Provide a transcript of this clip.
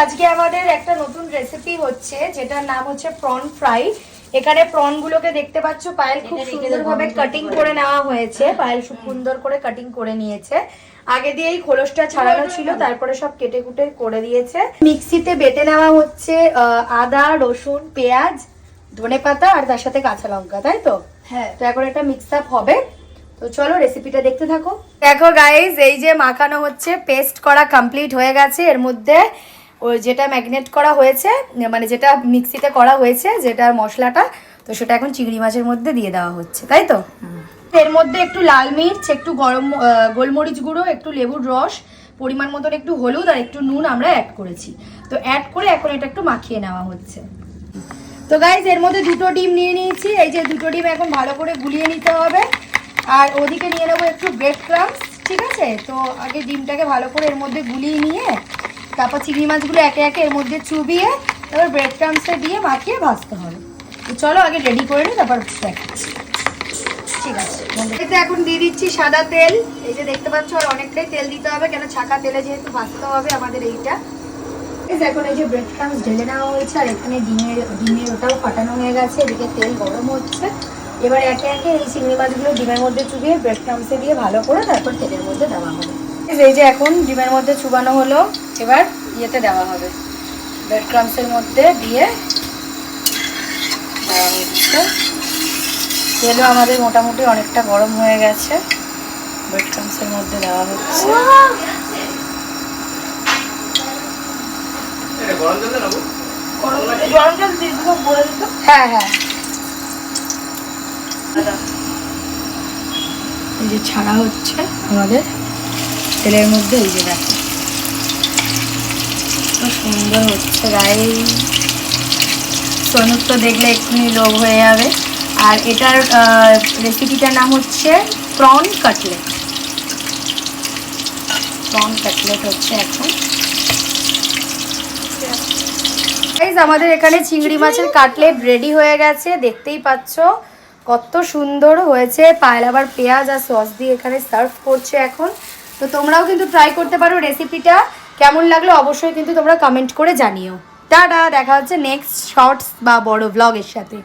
আজকে আমাদের একটা নতুন রেসিপি হচ্ছে, যেটার নাম হচ্ছে প্রন ফ্রাই। এখানে প্রন গুলোকে দেখতে পাচ্ছ, পায়েল খুব সুন্দরভাবে কাটিং করে নেওয়া হয়েছে। পায়েল খুব সুন্দর করে কাটিং করে নিয়েছে। আগে দিয়েই খোলসটা ছাড়ানো ছিল, তারপরে সব কেটে কুটে করে দিয়েছে। মিক্সিতে বেটে নেওয়া হচ্ছে আদা, রসুন, পেঁয়াজ, ধনেপাতা আর তার সাথে কাঁচা লঙ্কা, তাই তো? হ্যাঁ। তো এখন এটা মিক্স আপ হবে। তো চলো রেসিপিটা দেখতে থাকো। দেখো গাইজ, এই যে মাখানো হচ্ছে, পেস্ট করা কমপ্লিট হয়ে গেছে। এর মধ্যে ওই যেটা ম্যাগনেট করা হয়েছে, মানে যেটা মিক্সিতে করা হয়েছে, যেটার মশলাটা, তো সেটা এখন চিংড়ি মাছের মধ্যে দিয়ে দেওয়া হচ্ছে, তাই তো? এর মধ্যে একটু লাল মির্চ, একটু গোলমরিচ গুঁড়ো, একটু লেবুর রস, পরিমাণ মতন একটু হলুদ আর একটু নুন আমরা অ্যাড করেছি। তো অ্যাড করে এখন এটা একটু মাখিয়ে নেওয়া হচ্ছে। তো গাইজ, এর মধ্যে দুটো ডিম নিয়ে নিয়েছি। এই যে দুটো ডিম এখন ভালো করে গুলিয়ে নিতে হবে। আর ওদিকে নিয়ে নেবো একটু ব্রেড ক্রাম্বস, ঠিক আছে? তো আগে ডিমটাকে ভালো করে এর মধ্যে গুলিয়ে নিয়ে তারপর চিংড়ি মাছগুলো একে একে এর মধ্যে চুবিয়ে তারপর ব্রেড ক্রাম্বসে দিয়ে মাখিয়ে ভাজতে হবে। তো চলো আগে রেডি করে নিই, তারপর দেখাচ্ছি। ঠিক আছে, এতে এখন দিয়ে দিচ্ছি সাদা তেল। এই যে দেখতে পাচ্ছ, আর অনেকটাই তেল দিতে হবে, কেন ছাকা তেলে যেহেতু ভাজতে হবে আমাদের এইটা। এখন এই যে ব্রেড ক্রাম্বস ঢেলে নেওয়া হয়েছে, আর এখানে ডিমের ওটাও ফাটানো হয়ে গেছে। এদিকে তেল গরম হচ্ছে। এবার একে একে এই চিংড়ি মাছগুলো ডিমের মধ্যে চুবিয়ে ব্রেড ক্রাম্বসে দিয়ে ভালো করে তারপর তেলের মধ্যে দেওয়া হবে। এই যে এখন ডিমের মধ্যে চুবানো হলো, এবার ইয়েতে দেওয়া হবে, ব্রেড ক্রাম্বসের মধ্যে দিয়ে দেওয়া হচ্ছে। তেলও আমাদের মোটামুটি অনেকটা গরম হয়ে গেছে, ব্রেড ক্রাম্বসের মধ্যে দেওয়া হচ্ছে। হ্যাঁ হ্যাঁ, এই যে ছাড়া হচ্ছে আমাদের তেলের মধ্যে। এই যে দেখো খুব সুন্দর হচ্ছে গায়ে, সোনুর তো দেখলে এক্ষুনি লোভ হয়ে যাবে। আর এটার রেসিপিটার নাম হচ্ছে প্রন কাটলেট। প্রন কাটলেট হচ্ছে এখন। আমাদের এখানে চিংড়ি মাছের কাটলেট রেডি হয়ে গেছে, দেখতেই পাচ্ছ কত সুন্দর হয়েছে। পায়েল আবার পেঁয়াজ আর সস দিয়ে এখানে সার্ভ করছে এখন। তো তোমরাও কিন্তু ট্রাই করতে পারো রেসিপিটা। কেমন লাগলো অবশ্যই কিন্তু তোমরা কমেন্ট করে জানিও। টাটা, দেখা হচ্ছে নেক্সট শর্টস বা বড় ব্লগের সাথে।